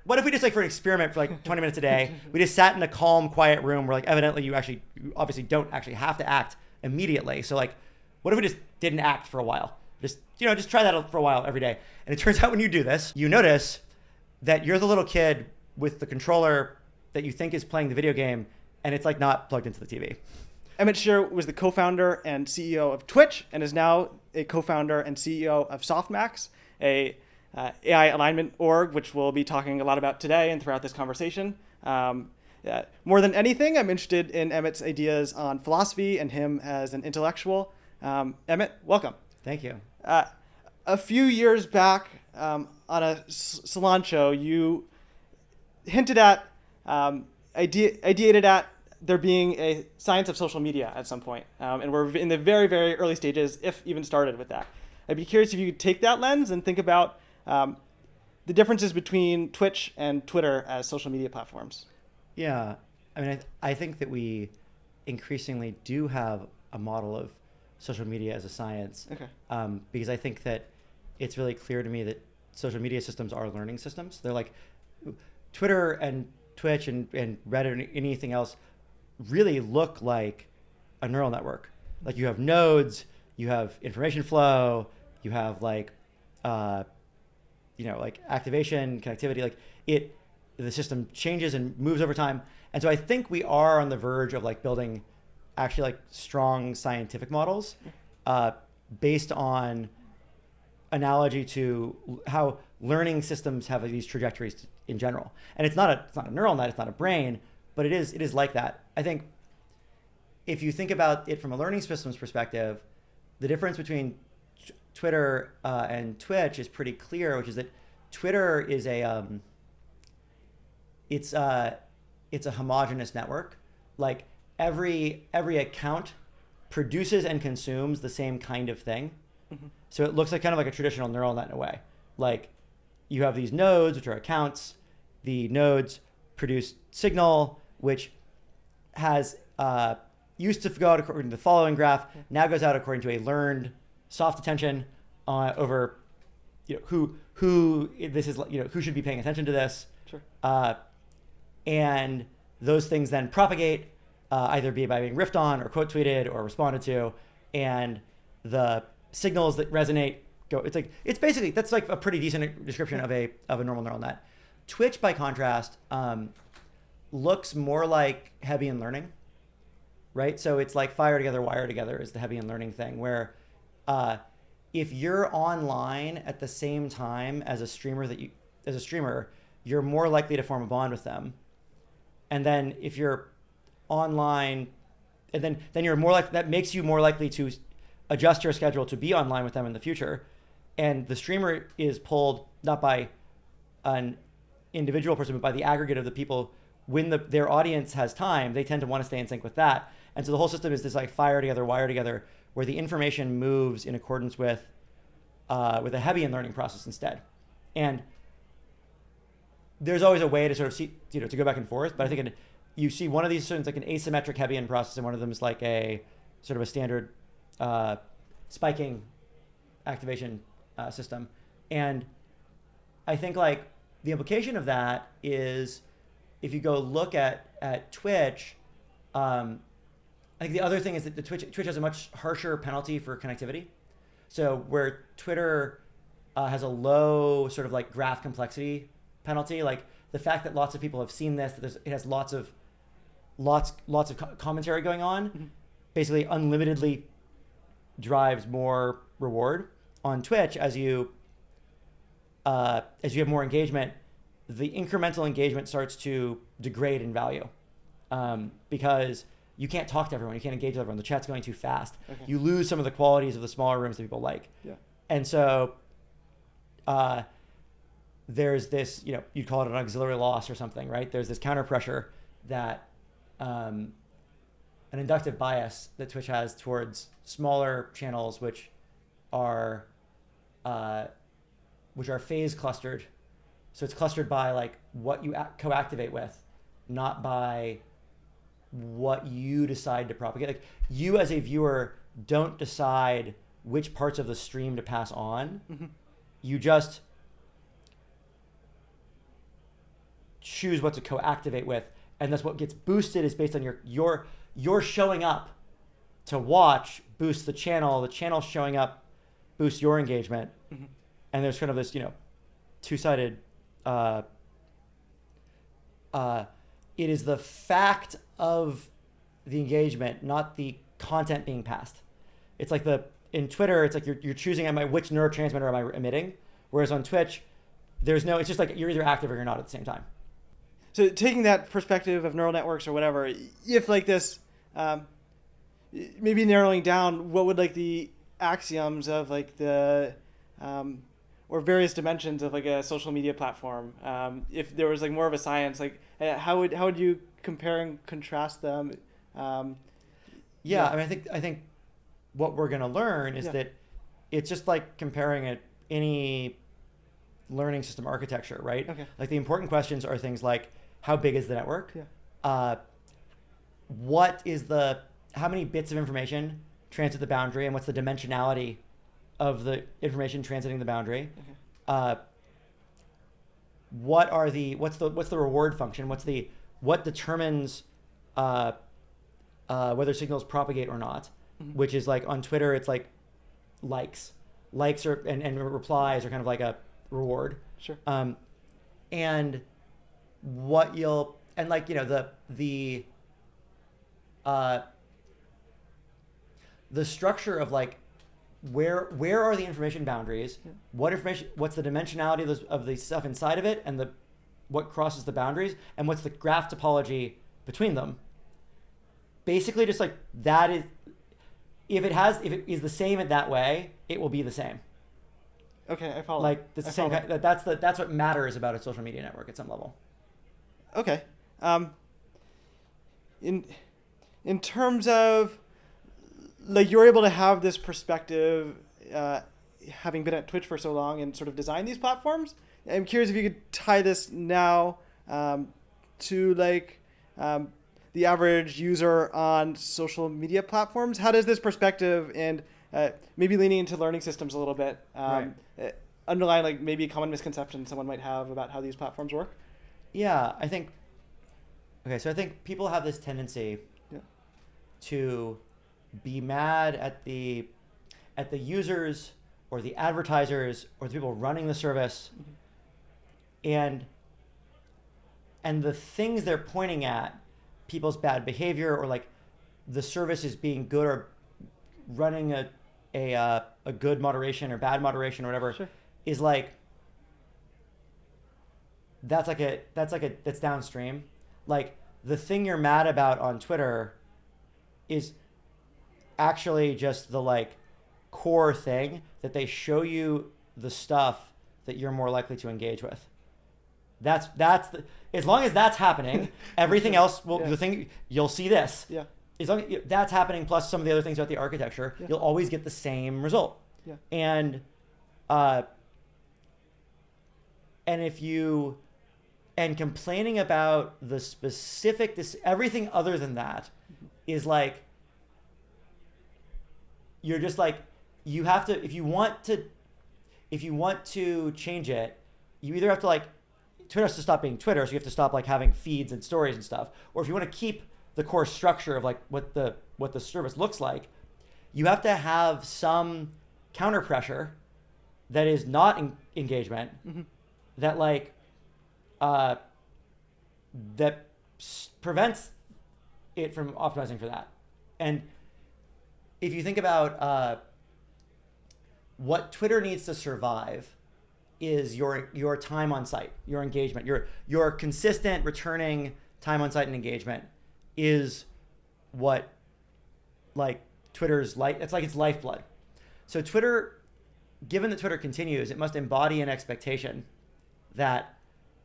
what if we just like for an experiment for like 20 minutes a day, we just sat in a calm, quiet room where like evidently you obviously don't actually have to act immediately. So like, what if we just didn't act for a while? Just try that for a while every day. And it turns out when you do this, you notice that you're the little kid with the controller that you think is playing the video game, and it's like not plugged into the TV. Emmett Shear was the co-founder and CEO of Twitch and is now a co-founder and CEO of Softmax, a AI alignment org, which we'll be talking a lot about today and throughout this conversation. More than anything, I'm interested in Emmett's ideas on philosophy and him as an intellectual. Emmett, welcome. Thank you. A few years back on a salon show, you hinted at, ideated at there being a science of social media at some point. And we're in the very, very early stages, if even started with that. I'd be curious if you could take that lens and think about the differences between Twitch and Twitter as social media platforms. Yeah, I mean, I think that we increasingly do have a model of social media as a science. Okay. Because I think that it's really clear to me that social media systems are learning systems. They're like Twitter and Twitch and Reddit and anything else really look like a neural network. Like you have nodes, you have information flow, you have like, like activation, connectivity, like the system changes and moves over time. And so I think we are on the verge of like building actually like strong scientific models based on analogy to how learning systems have these trajectories in general. And it's not a neural net, it's not a brain, but it is like that. I think if you think about it from a learning systems perspective, the difference between Twitter and Twitch is pretty clear, which is that Twitter is it's a homogeneous network. Like every account produces and consumes the same kind of thing. Mm-hmm. So it looks like kind of like a traditional neural net in a way. Like you have these nodes, which are accounts. The nodes produce signal, which has used to go out according to the following graph, now goes out according to a learned soft attention over who this is, who should be paying attention to this. Sure. And those things then propagate, either by being riffed on or quote tweeted or responded to, and the signals that resonate go. It's basically that's like a pretty decent description of a normal neural net. Twitch, by contrast, looks more like Hebbian learning, right? So it's like fire together, wire together is the Hebbian learning thing, where if you're online at the same time as a streamer you're more likely to form a bond with them. And then if you're online, and then you're more like that makes you more likely to adjust your schedule to be online with them in the future. And the streamer is pulled not by an individual person, but by the aggregate of the people. When their audience has time, they tend to want to stay in sync with that. And so the whole system is this like fire together, wire together, where the information moves in accordance with a Hebbian learning process instead. And there's always a way to sort of see, to go back and forth. But I think you see one of these systems like an asymmetric Hebbian process, and one of them is like a sort of a standard spiking activation system. And I think like the implication of that is if you go look at Twitch, I think the other thing is that Twitch has a much harsher penalty for connectivity. So where Twitter has a low sort of like graph complexity penalty, like the fact that lots of people have seen this, that it has lots of commentary going on, mm-hmm. basically unlimitedly drives more reward. On Twitch, as you have more engagement, the incremental engagement starts to degrade in value because you can't talk to everyone. You can't engage with everyone. The chat's going too fast. Okay. You lose some of the qualities of the smaller rooms that people like. Yeah. And so there's this, you'd call it an auxiliary loss or something, right? There's this counter pressure that an inductive bias that Twitch has towards smaller channels, which are phase clustered. So it's clustered by like what you co-activate with, not by what you decide to propagate. Like you as a viewer don't decide which parts of the stream to pass on. Mm-hmm. You just choose what to co-activate with, and that's what gets boosted is based on your showing up to watch boosts the channel showing up boosts your engagement, and there's kind of this two-sided. It is the fact of the engagement, not the content being passed. It's like in Twitter, it's like you're choosing which neurotransmitter am I emitting, whereas on Twitch, it's just like you're either active or you're not at the same time. So taking that perspective of neural networks or whatever, if like this, maybe narrowing down, what would like the axioms of like the or various dimensions of like a social media platform, if there was like more of a science, like how would you compare and contrast them? I mean, I think what we're going to learn is that it's just like comparing any learning system architecture, right? Okay. Like the important questions are things like how big is the network? Yeah. How many bits of information transit the boundary, and what's the dimensionality of the information transiting the boundary? Okay. What's the reward function? What determines whether signals propagate or not? Which is like on Twitter, it's like likes are and replies are kind of like a reward. Sure. And what you'll and like the structure of like where are the information boundaries? Yeah. What's the dimensionality of the stuff inside of it, and what crosses the boundaries, and what's the graph topology between them? Basically, just like that is, if it is the same in that way, it will be the same. Okay, I follow. Like it's the same. That's what matters about a social media network at some level. Okay. In terms of like you're able to have this perspective, having been at Twitch for so long and sort of design these platforms. I'm curious if you could tie this now to like the average user on social media platforms. How does this perspective and maybe leaning into learning systems a little bit underline like maybe a common misconception someone might have about how these platforms work? Yeah, I think people have this tendency to be mad at the users or the advertisers or the people running the service, and the things they're pointing at, people's bad behavior or like the service is being good or running a good moderation or bad moderation or whatever. Sure. Is like that's downstream. Like the thing you're mad about on Twitter is actually just the like core thing that they show you the stuff that you're more likely to engage with. That's as long as that's happening, everything else will the thing you'll see this. Yeah. As long as that's happening, plus some of the other things about the architecture, you'll always get the same result. Yeah. And complaining about the specific, everything other than that is like, you're just like, you have to, if you want to change it, you either have to like, Twitter has to stop being Twitter, so you have to stop like having feeds and stories and stuff. Or if you want to keep the core structure of like what the service looks like, you have to have some counter pressure that is not engagement, that like that prevents it from optimizing for that. And if you think about what Twitter needs to survive is your time on site, your engagement, your consistent returning time on site and engagement is what like Twitter's life. It's like its lifeblood. So Twitter, given that Twitter continues, it must embody an expectation that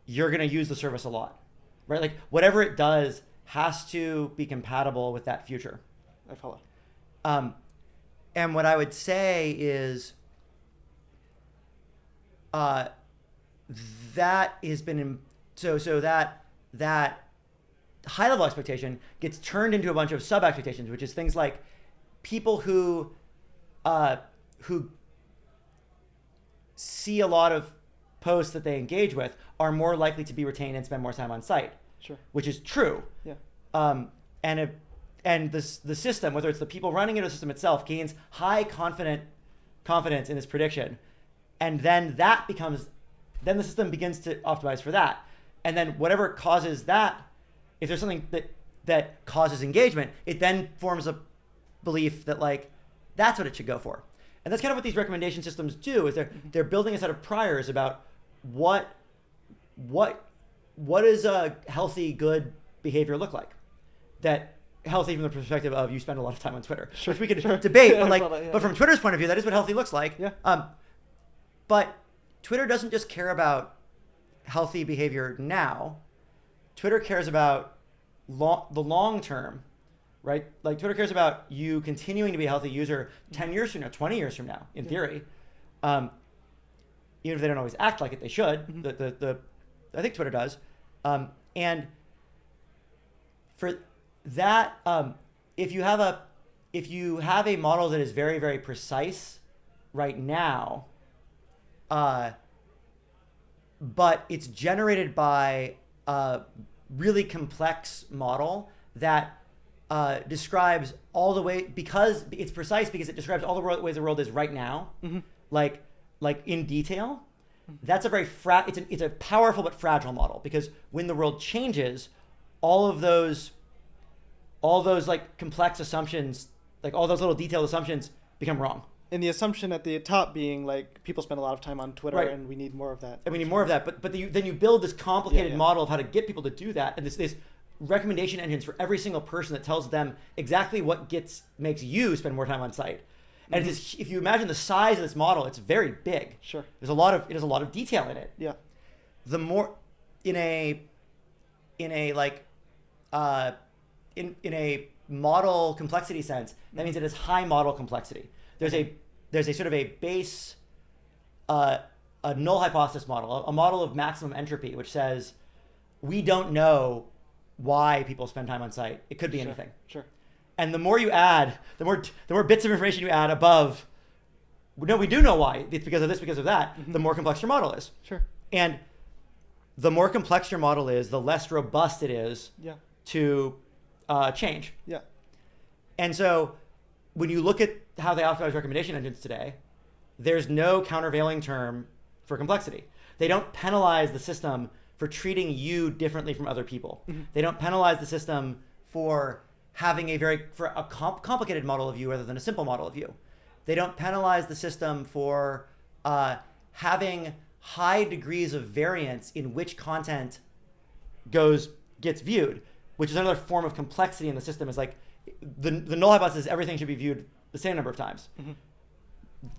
you're going to use the service a lot, right? Like whatever it does has to be compatible with that future. I follow. And what I would say is that has been so that high level expectation gets turned into a bunch of sub expectations, which is things like people who see a lot of posts that they engage with are more likely to be retained and spend more time on site. Sure. Which is true. Yeah. And the system, whether it's the people running it or the system itself, gains high confidence in this prediction, and then then the system begins to optimize for that, and then whatever causes that, if there's something that causes engagement, it then forms a belief that like that's what it should go for, and that's kind of what these recommendation systems do. Is they're building a set of priors about what does a healthy, good behavior look like? That healthy from the perspective of you spend a lot of time on Twitter, sure, which we could sure. debate, Yeah, but from Twitter's point of view, that is what healthy looks like. Yeah. But Twitter doesn't just care about healthy behavior now. Twitter cares about the long term, right? Like Twitter cares about you continuing to be a healthy user 10 years from now, 20 years from now, in theory. Even if they don't always act like it, they should. Mm-hmm. I think Twitter does. And for that, if you have a model that is very, very precise right now, but it's generated by a really complex model that describes all the way, because it's precise because it describes all the ways the world is right now, mm-hmm. like in detail. That's a very it's a powerful but fragile model, because when the world changes, all those like complex assumptions, like all those little detailed assumptions become wrong. And the assumption at the top being like people spend a lot of time on Twitter, right. and we need more of that. And we need more of that. But then you build this complicated model of how to get people to do that, and this recommendation engines for every single person that tells them exactly what makes you spend more time on site. And Mm-hmm. if you imagine the size of this model, it's very big. Sure. It has a lot of detail in it. Yeah. The more in a model complexity sense, that means it has high model complexity. There's a sort of a base, a null hypothesis model, a model of maximum entropy, which says we don't know why people spend time on site. It could be anything. Sure. And the more you add, the more bits of information you add above, no, we do know why. It's because of this, because of that. Mm-hmm. The more complex your model is. Sure. And the more complex your model is, the less robust it is to change. Yeah. And so when you look at how they optimize recommendation engines today, there's no countervailing term for complexity. They don't penalize the system for treating you differently from other people. Mm-hmm. They don't penalize the system for having a complicated model of you rather than a simple model of you. They don't penalize the system for having high degrees of variance in which content gets viewed, which is another form of complexity in the system. Is like the null hypothesis is everything should be viewed the same number of times. Mm-hmm.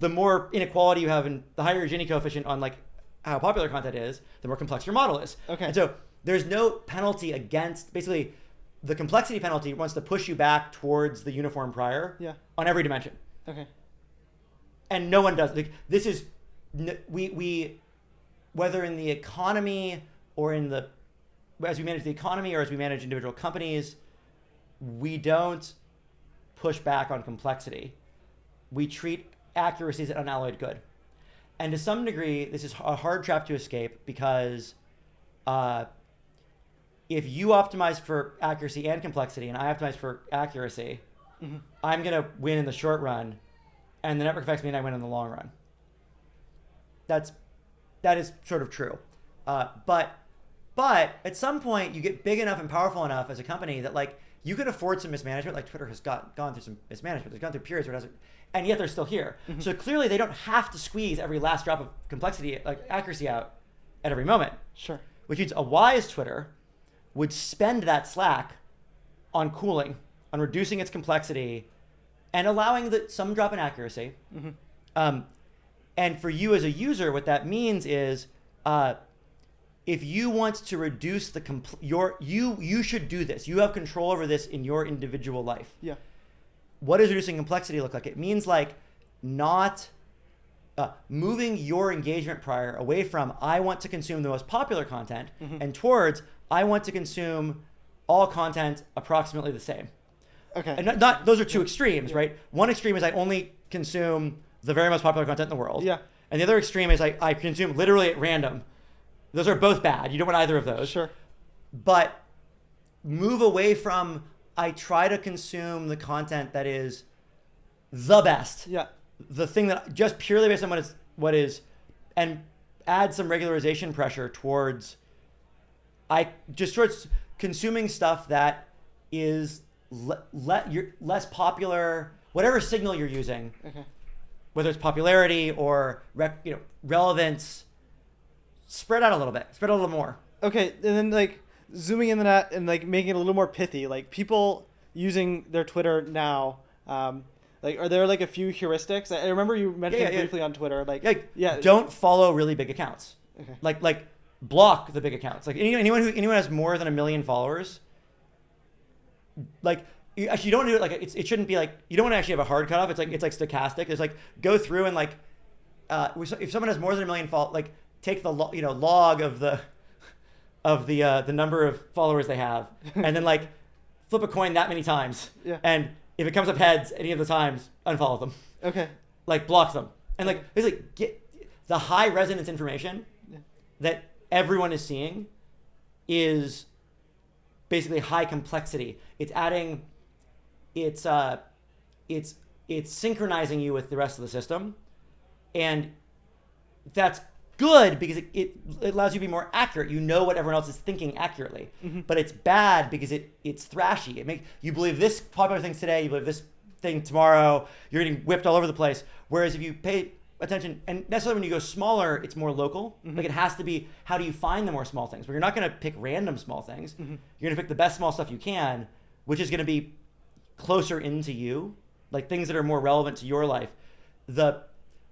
The more inequality you have and the higher your Gini coefficient on like how popular content is, the more complex your model is. Okay. And so there's no penalty against, basically the complexity penalty wants to push you back towards the uniform prior on every dimension. Okay. And no one does. Like this is, we whether in the economy or as we manage the economy or as we manage individual companies, we don't push back on complexity. We treat accuracy as an unalloyed good. And to some degree, this is a hard trap to escape, because if you optimize for accuracy and complexity and I optimize for accuracy, mm-hmm. I'm going to win in the short run, and the network effects mean I win in the long run. That is sort of true. But at some point, you get big enough and powerful enough as a company that like you can afford some mismanagement. Like Twitter has gone through some mismanagement. It's gone through periods where it hasn't, and yet they're still here. Mm-hmm. So clearly they don't have to squeeze every last drop of complexity, like accuracy, out at every moment. Sure. Which means a wise Twitter would spend that slack on cooling, on reducing its complexity, and allowing some drop in accuracy. Mm-hmm. And for you as a user, what that means is, if you want to reduce you should do this. You have control over this in your individual life. Yeah. What does reducing complexity look like? It means like not moving your engagement prior away from I want to consume the most popular content, mm-hmm. and towards I want to consume all content approximately the same. Okay. And not those are two extremes, right? One extreme is I only consume the very most popular content in the world. Yeah. And the other extreme is I consume literally at random. Those are both bad. You don't want either of those. Sure. But move away from I try to consume the content that is the best. Yeah. The thing that just purely based on what is, and add some regularization pressure towards consuming stuff that is less popular, whatever signal you're using, Okay. whether it's popularity or relevance, spread out a little bit, spread out a little more. Okay, and then like zooming in on that and like making it a little more pithy, like people using their Twitter now, like are there like a few heuristics? I remember you mentioned briefly on Twitter, don't follow really big accounts. Okay. Like block the big accounts. Like anyone who has more than 1 million followers, like you don't want to do it like it shouldn't be like, you don't want to actually have a hard cutoff. It's like stochastic. It's like go through and like if someone has more than 1 million like take the log of the number of followers they have, and then like flip a coin that many times. Yeah. And if it comes up heads any of the times, unfollow them. Okay. Like block them. And like basically get the high resonance information that everyone is seeing is basically high complexity. It's adding, it's synchronizing you with the rest of the system, and that's good because it allows you to be more accurate. You know what everyone else is thinking accurately. Mm-hmm. But it's bad because it's thrashy. It makes you believe this popular thing today, you believe this thing tomorrow. You're getting whipped all over the place. Whereas if you pay attention, and necessarily when you go smaller, it's more local. Mm-hmm. Like it has to be, how do you find the more small things? Where you're not going to pick random small things. Mm-hmm. You're going to pick the best small stuff you can, which is going to be closer into you, like things that are more relevant to your life.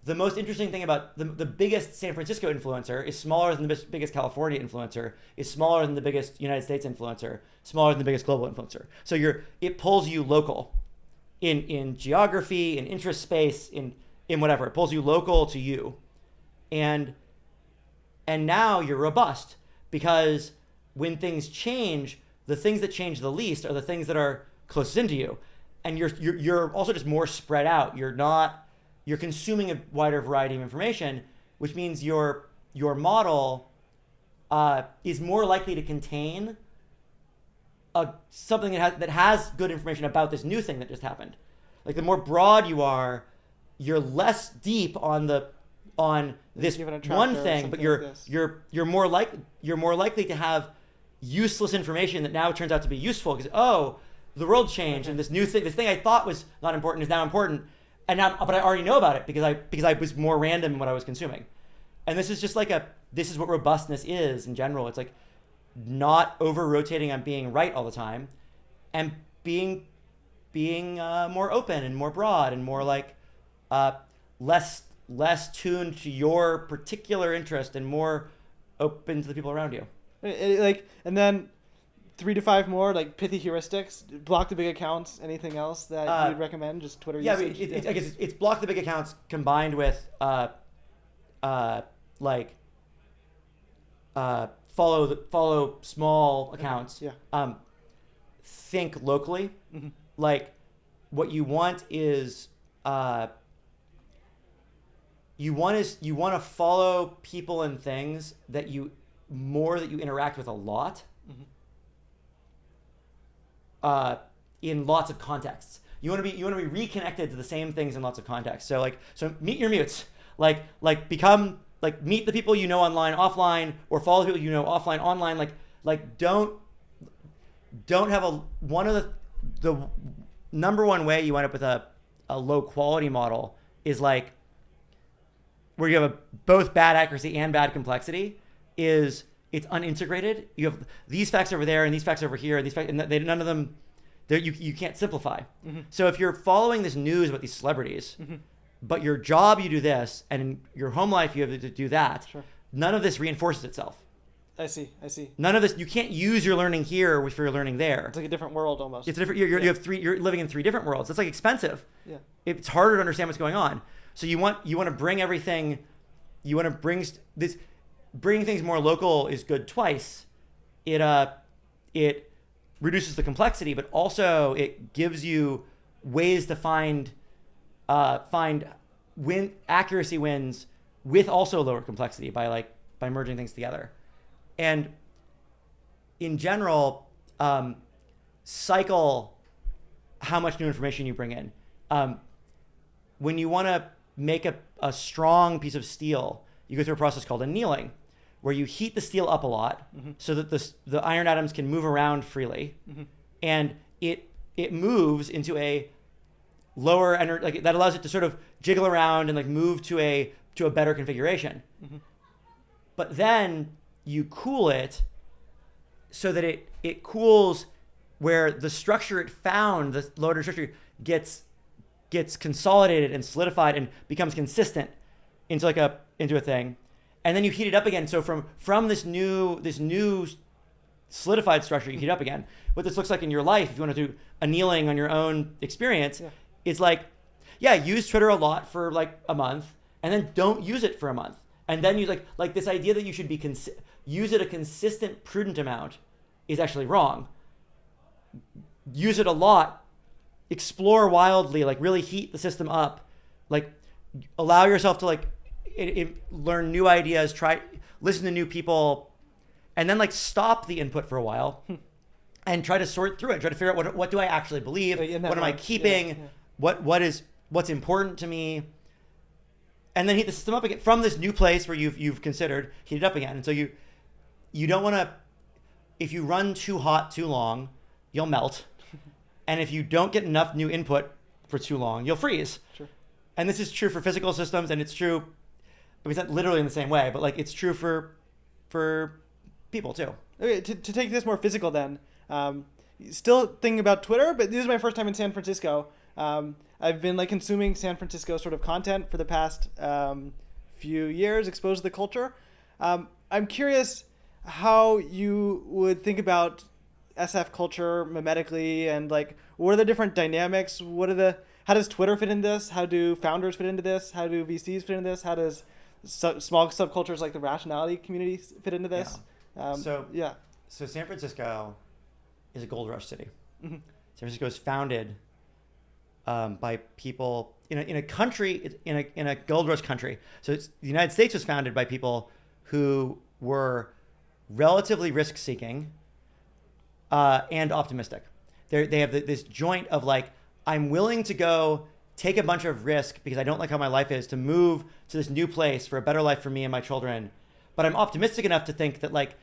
The most interesting thing about the biggest San Francisco influencer is smaller than the biggest California influencer, is smaller than the biggest United States influencer, smaller than the biggest global influencer. So it pulls you local in geography, in interest space, in whatever. It pulls you local to you. And now you're robust, because when things change, the things that change the least are the things that are closest into you. And you're also just more spread out. You're consuming a wider variety of information, which means your model is more likely to contain something that has good information about this new thing that just happened. Like the more broad you are, you're less deep on this one thing, but you're more likely to have useless information that now turns out to be useful because the world changed, and this thing I thought was not important is now important. But I already know about it because I was more random in what I was consuming. And this is just this is what robustness is in general. It's like not over-rotating on being right all the time, and being more open and more broad and more like less tuned to your particular interest and more open to the people around you. And then 3 to 5 more like pithy heuristics. Block the big accounts. Anything else that you'd recommend? Just Twitter usage. I guess it's block the big accounts combined with follow small accounts. Yeah. Think locally. Mm-hmm. Like what you want is you want to follow people and things that you interact with a lot. Mm-hmm. In lots of contexts. You want to be reconnected to the same things in lots of contexts. So meet your mutes. Like meet the people you know online, offline, or follow the people you know offline, online. Like don't have one of the number one way you end up with a low quality model is like where you have both bad accuracy and bad complexity is it's unintegrated. You have these facts over there and these facts over here, and these facts, and none of them, you can't simplify. Mm-hmm. So if you're following this news about these celebrities, mm-hmm. but your job you do this, and in your home life you have to do that, sure. None of this reinforces itself. I see. None of this, you can't use your learning here with your learning there. It's like a different world almost. It's a different. You're living in 3 different worlds. It's like expensive. Yeah. It's harder to understand what's going on. So you want to bring everything. You want to bring this. Bringing things more local is good twice. It reduces the complexity, but also it gives you ways to find accuracy wins with also lower complexity by merging things together. And in general, cycle how much new information you bring in. When you want to make a strong piece of steel, you go through a process called annealing, where you heat the steel up a lot so that the iron atoms can move around freely, and it moves into a lower energy, like that allows it to sort of jiggle around and like move to a better configuration. But then you cool it so that it cools where the structure it found, the lower structure, gets consolidated and solidified and becomes consistent into a thing. And then you heat it up again. So from this new solidified structure, you heat it up again. What this looks like in your life, if you want to do annealing on your own experience, is like, use Twitter a lot for like a month, and then don't use it for a month. And then you like this idea that you should use it a consistent, prudent amount is actually wrong. Use it a lot, explore wildly, like really heat the system up, like allow yourself to like learn new ideas, listen to new people, and then like stop the input for a while and try to sort through it, try to figure out what do I actually believe, what am I keeping, what's important to me, and then heat the system up again from this new place where you've considered, heat it up again. And so you don't want to, if you run too hot too long, you'll melt. And if you don't get enough new input for too long, you'll freeze. Sure. And this is true for physical systems, and it's true, I mean, it's not literally in the same way, but like it's true for people too. Okay, to take this more physical then, still thinking about Twitter, but this is my first time in San Francisco. I've been like consuming San Francisco sort of content for the past few years, exposed to the culture. I'm curious how you would think about SF culture mimetically, and like what are the different dynamics? How does Twitter fit in this? How do founders fit into this? How do VCs fit into this? How does small subcultures like the rationality community fit into this? So San Francisco is a gold rush city. San Francisco is founded by people in a country, in a gold rush country. So the United States was founded by people who were relatively risk-seeking and optimistic. They have this joint of like, I'm willing to go take a bunch of risk because I don't like how my life is, to move to this new place for a better life for me and my children. But I'm optimistic enough to think that like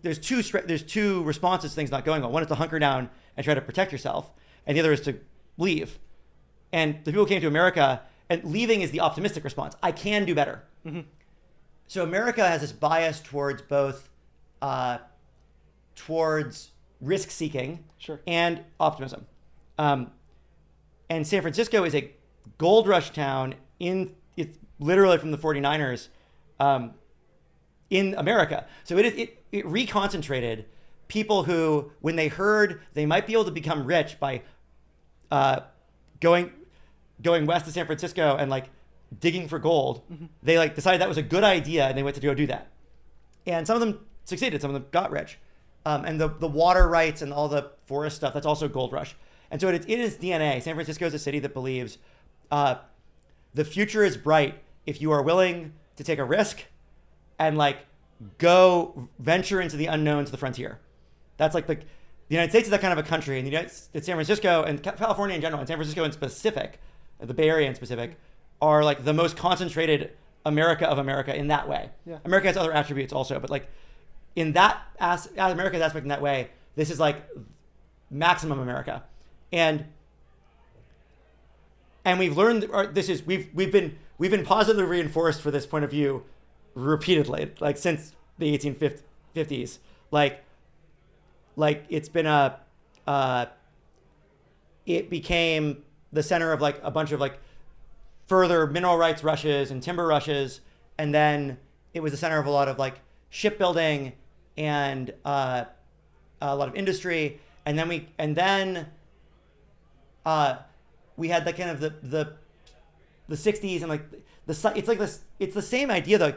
there's two responses to things not going well. One is to hunker down and try to protect yourself, and the other is to leave. And the people who came to America, and leaving is the optimistic response. I can do better. So America has this bias towards both towards risk-seeking and optimism. And San Francisco is a gold rush town it's literally from the 49ers in America. So it reconcentrated people who, when they heard they might be able to become rich by going west to San Francisco and like digging for gold, they like decided that was a good idea and they went to go do that. And some of them succeeded, some of them got rich. And the water rights and all the forest stuff, that's also gold rush. And so it is DNA. San Francisco is a city that believes the future is bright if you are willing to take a risk and like go venture into the unknown to the frontier. That's like the United States is that kind of a country, and San Francisco and California in general, and San Francisco in specific, the Bay Area in specific, are like the most concentrated America of America in that way. Yeah. America has other attributes also, but like in that America's aspect in that way, this is like maximum America. And we've learned we've been positively reinforced for this point of view repeatedly, like since the 1850s. Like it's been it became the center of like a bunch of like further mineral rights rushes and timber rushes, and then it was the center of a lot of like shipbuilding and a lot of industry, and then we had the kind of the 60s and like it's like this, it's the same idea though.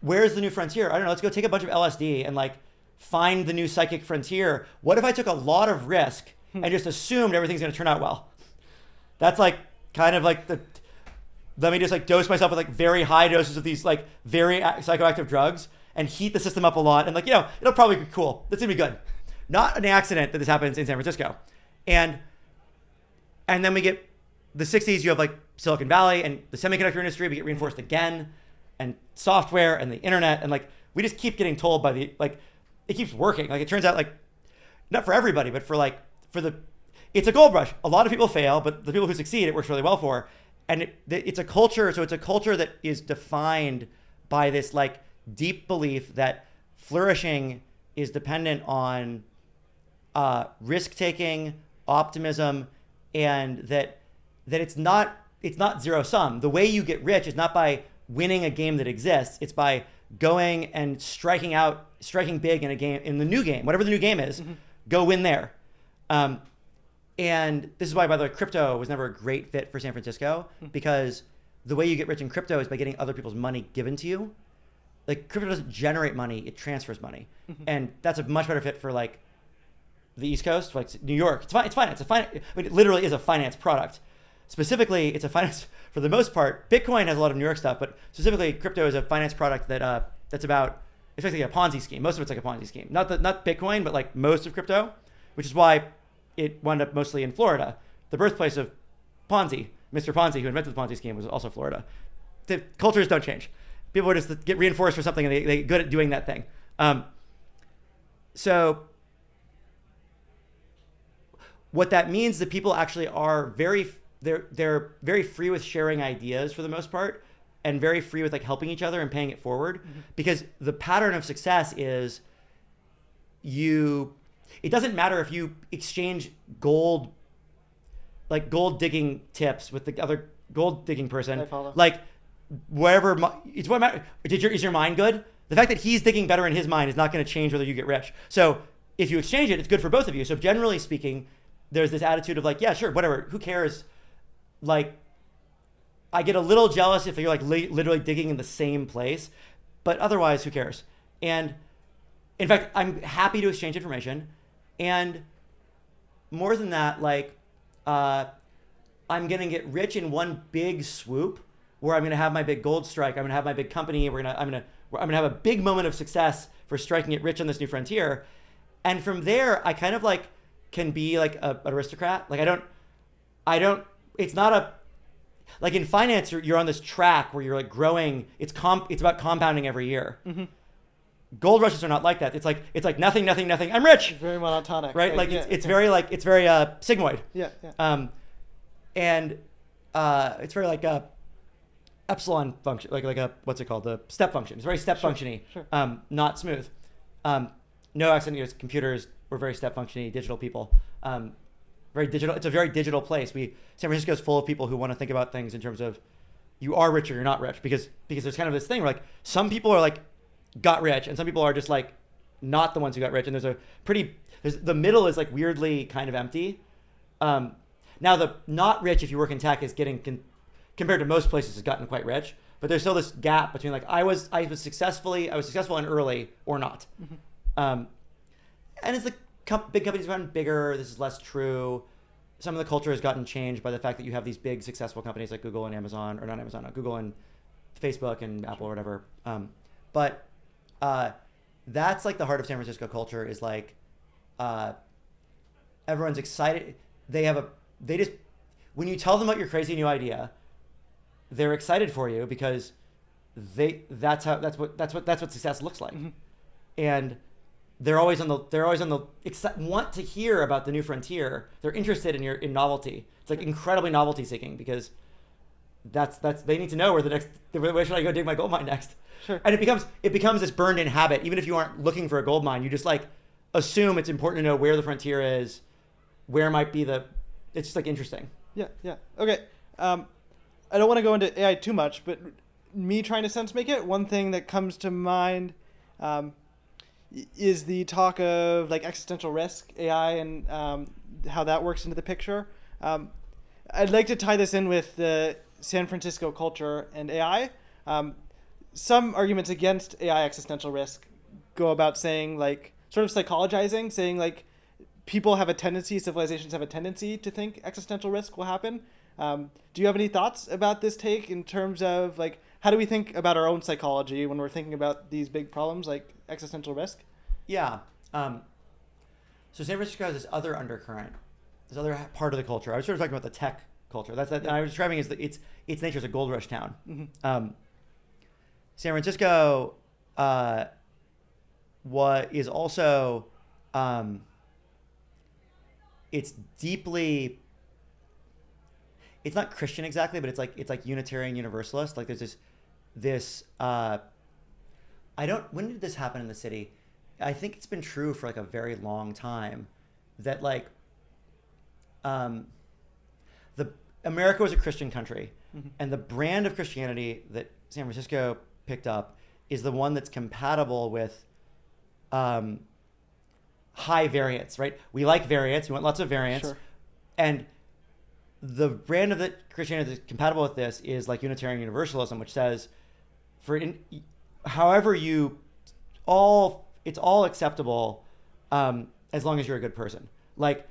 Where's the new frontier? I don't know. Let's go take a bunch of LSD and like find the new psychic frontier. What if I took a lot of risk and just assumed everything's going to turn out well? That's like kind of like let me just like dose myself with like very high doses of these like very psychoactive drugs and heat the system up a lot. And like, it'll probably be cool. It's gonna be good. Not an accident that this happens in San Francisco. And then we get the 60s, you have like Silicon Valley and the semiconductor industry, we get reinforced again, and software and the internet. And like, we just keep getting told by it keeps working. Like, it turns out like, not for everybody, but it's a gold rush. A lot of people fail, but the people who succeed, it works really well for. And it's a culture. So it's a culture that is defined by this like deep belief that flourishing is dependent on risk-taking, optimism, and that it's not zero sum. The way you get rich is not by winning a game that exists. It's by going and striking big in a game, in the new game, whatever the new game is. Go win there. And this is why, by the way, crypto was never a great fit for San Francisco, because the way you get rich in crypto is by getting other people's money given to you. Like, crypto doesn't generate money, it transfers money. And that's a much better fit for like the East Coast, like New York. It's finance. It literally is a finance product. Specifically, it's a finance, for the most part. Bitcoin has a lot of New York stuff, but specifically crypto is a finance product that's about, it's basically a Ponzi scheme. Most of it's like a Ponzi scheme. Not Bitcoin, but like most of crypto, which is why it wound up mostly in Florida. The birthplace of Ponzi, Mr. Ponzi, who invented the Ponzi scheme, was also Florida. The cultures don't change. People are just get reinforced for something, and they get good at doing that thing. So what that means is that people actually are they're very free with sharing ideas for the most part, and very free with like helping each other and paying it forward. Because the pattern of success is it doesn't matter if you exchange gold digging tips with the other gold digging person. I follow. Like, wherever, it's what matters. Is your mind good? The fact that he's digging better in his mind is not going to change whether you get rich. So if you exchange it, it's good for both of you. So generally speaking, there's this attitude of like, yeah, sure, whatever, who cares? Like, I get a little jealous if you're like literally digging in the same place, but otherwise, who cares? And in fact, I'm happy to exchange information. And more than that, like, I'm going to get rich in one big swoop where I'm going to have my big gold strike. I'm going to have my big company. I'm going to have a big moment of success for striking it rich on this new frontier. And from there, I kind of like can be like an aristocrat. Like, it's not like in finance, you're on this track where you're like growing. It's about compounding every year. Gold rushes are not like that. It's like nothing. I'm rich. It's very monotonic, right? Like it's very sigmoid. Yeah. And it's very like a epsilon function, like a what's it called? The step function. It's very step functiony. Sure. Not smooth. No accident. Computers were very step functiony. Digital people. Very digital. It's a very digital place. San Francisco is full of people who want to think about things in terms of you are rich or you're not rich, because there's kind of this thing where like some people are like got rich and some people are just like not the ones who got rich, and the middle is like weirdly kind of empty. Now the not rich, if you work in tech, is getting compared to most places has gotten quite rich, but there's still this gap between like I was successful in early or not. And as the big companies have gotten bigger, this is less true. Some of the culture has gotten changed by the fact that you have these big successful companies like Google and Amazon, or not Amazon, not Google and Facebook and Apple or whatever. But that's like the heart of San Francisco culture is like everyone's excited. When you tell them about your crazy new idea, they're excited for you because that's what success looks like. And they're always on the want to hear about the new frontier. They're interested in novelty. It's like incredibly novelty seeking, because that's they need to know where should I go dig my gold mine next. Sure. And it becomes this burned in habit. Even if you aren't looking for a gold mine, you just like assume it's important to know where the frontier is, where might be it's just like interesting. Yeah. Okay. I don't want to go into AI too much, but me trying to sense make it, one thing that comes to mind is the talk of like existential risk, AI, and how that works into the picture. I'd like to tie this in with the San Francisco culture and AI. Some arguments against AI existential risk go about saying like sort of psychologizing, saying like civilizations have a tendency to think existential risk will happen. Do you have any thoughts about this take in terms of like how do we think about our own psychology when we're thinking about these big problems like existential risk? Yeah. So San Francisco has this other undercurrent, this other part of the culture. I was sort of talking about the tech culture. That's that I was describing is that its nature is a gold rush town. Mm-hmm. San Francisco, what is also, it's deeply. It's not Christian exactly, but it's like Unitarian Universalist. Like there's this. When did this happen in the city? I think it's been true for like a very long time, that like, America was a Christian country, Mm-hmm. and the brand of Christianity that San Francisco picked up is the one that's compatible with high variance, right? We like variance. We want lots of variance. Sure. And the brand of the Christianity that's compatible with this is like Unitarian Universalism, which says, however it's all acceptable, as long as you're a good person. Like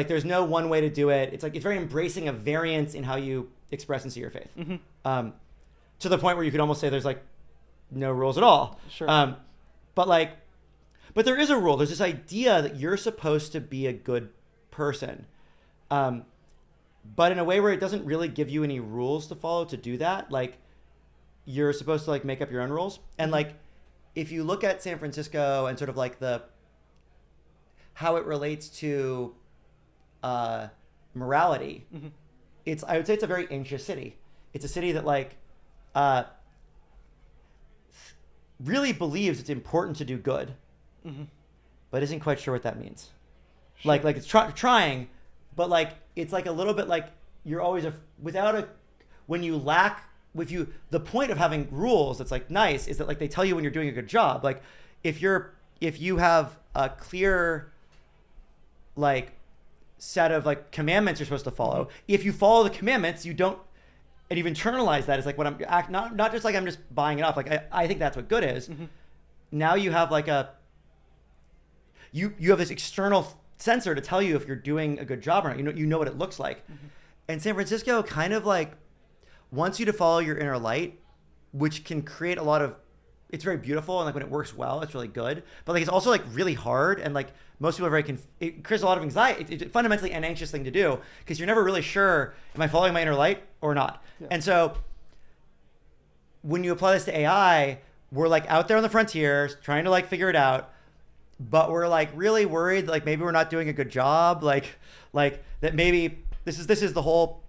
there's no one way to do it. It's very embracing of variance in how you express and see your faith. Mm-hmm. To the point where you could almost say there's like no rules at all. Sure. But there is a rule. There's this idea that you're supposed to be a good person. But in a way where it doesn't really give you any rules to follow to do that. Like you're supposed to like make up your own rules. And like, if you look at San Francisco and sort of like how it relates to morality, Mm-hmm. I would say it's a very anxious city. It's a city that like really believes it's important to do good, Mm-hmm. but isn't quite sure what that means. Sure. Like it's trying, but like it's like a little bit like you're always the point of having rules that's like nice is that like they tell you when you're doing a good job. Like if you have a clear like set of like commandments you're supposed to follow, Mm-hmm. if you follow the commandments, you don't, and you've internalized that as like what I'm not just like I'm just buying it off. Like I think that's what good is. Mm-hmm. Now you have like you have this external sensor to tell you if you're doing a good job or not. You know what it looks like. Mm-hmm. And San Francisco kind of like wants you to follow your inner light, which can create a lot of, it's very beautiful, and like when it works well, it's really good. But like it's also like really hard, and like most people are it creates a lot of anxiety. It's fundamentally an anxious thing to do because you're never really sure, am I following my inner light or not? Yeah. And so when you apply this to AI, we're like out there on the frontiers trying to like figure it out, but we're like really worried that like maybe we're not doing a good job, like that maybe this is the whole.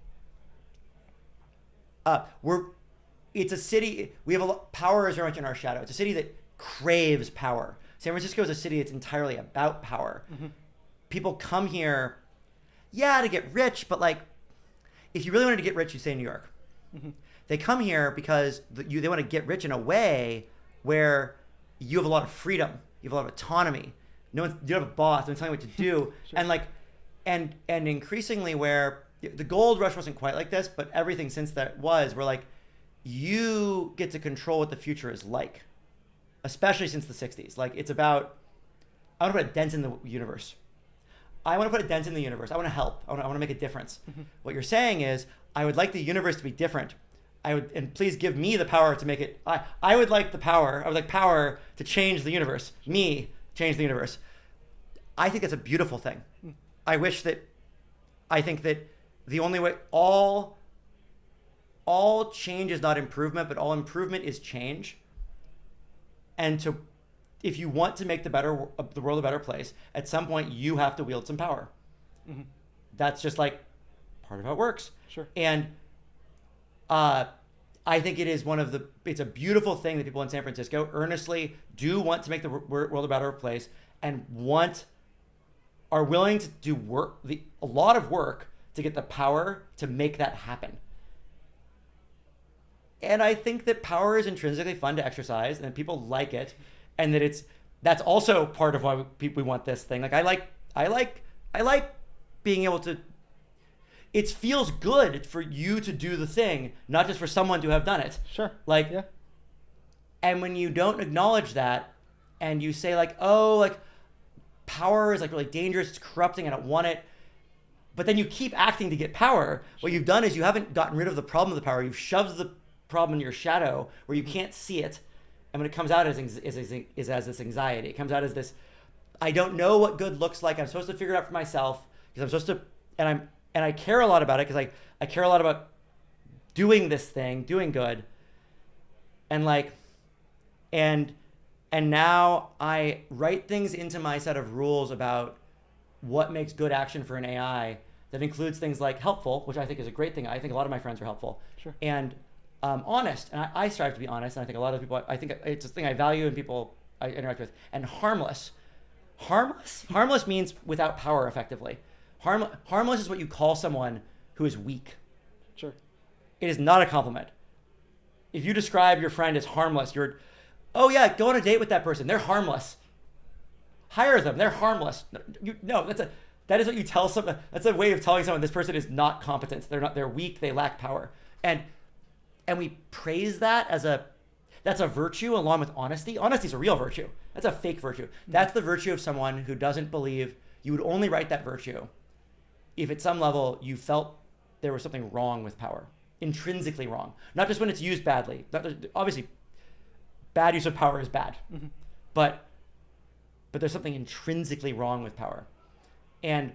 It's a city. We have power is very much in our shadow. It's a city that craves power. San Francisco is a city that's entirely about power. Mm-hmm. People come here, to get rich, but like, if you really wanted to get rich, you stay in New York. Mm-hmm. They come here because they want to get rich in a way where you have a lot of freedom, you have a lot of autonomy. You don't have a boss. No one's telling you what to do, Sure. and like, and increasingly where the gold rush wasn't quite like this, but everything since that was, where like, you get to control what the future is like, especially since the 60s. Like it's about, I want to put a dent in the universe. I want to put a dent in the universe. I want to help. I want to make a difference. Mm-hmm. What you're saying is, I would like the universe to be different. And please give me the power to make it. I would like the power. I would like power to change the universe. Me change the universe. I think that's a beautiful thing. I think that the only way, all change is not improvement, but all improvement is change. And if you want to make the world a better place, at some point you have to wield some power. Mm-hmm. That's just like part of how it works. Sure. And I think it's a beautiful thing that people in San Francisco earnestly do want to make the world a better place, and are willing to do a lot of work to get the power to make that happen. And I think that power is intrinsically fun to exercise, and that people like it, and that's also part of why we want this thing. Like I like being able to. It feels good for you to do the thing, not just for someone to have done it. Sure. Like, yeah. And when you don't acknowledge that, and you say like, oh, like power is like really dangerous, it's corrupting, I don't want it. but then you keep acting to get power. What you've done is you haven't gotten rid of the problem of the power. You've shoved the problem in your shadow where you can't see it. And when it comes out as this anxiety, it comes out as this, I don't know what good looks like. I'm supposed to figure it out for myself because I'm supposed to, and I care a lot about it because I care a lot about doing this thing, doing good. And like, and now I write things into my set of rules about what makes good action for an AI that includes things like helpful, which I think is a great thing. I think a lot of my friends are helpful. Sure. And honest, and I strive to be honest, and I think a lot of people, I think it's a thing I value in people I interact with. And harmless. Harmless means without power, effectively. Harmless is what you call someone who is weak. Sure. It is not a compliment. If you describe your friend as harmless, oh yeah, go on a date with that person. They're harmless. Hire them. They're harmless. That is what you tell someone. That's a way of telling someone this person is not competent. They're weak. They lack power. And we praise that that's a virtue along with honesty. Honesty is a real virtue. That's a fake virtue. That's the virtue of someone who doesn't believe you would only write that virtue if at some level you felt there was something wrong with power, intrinsically wrong. Not just when it's used badly. Obviously, bad use of power is bad, but there's something intrinsically wrong with power, and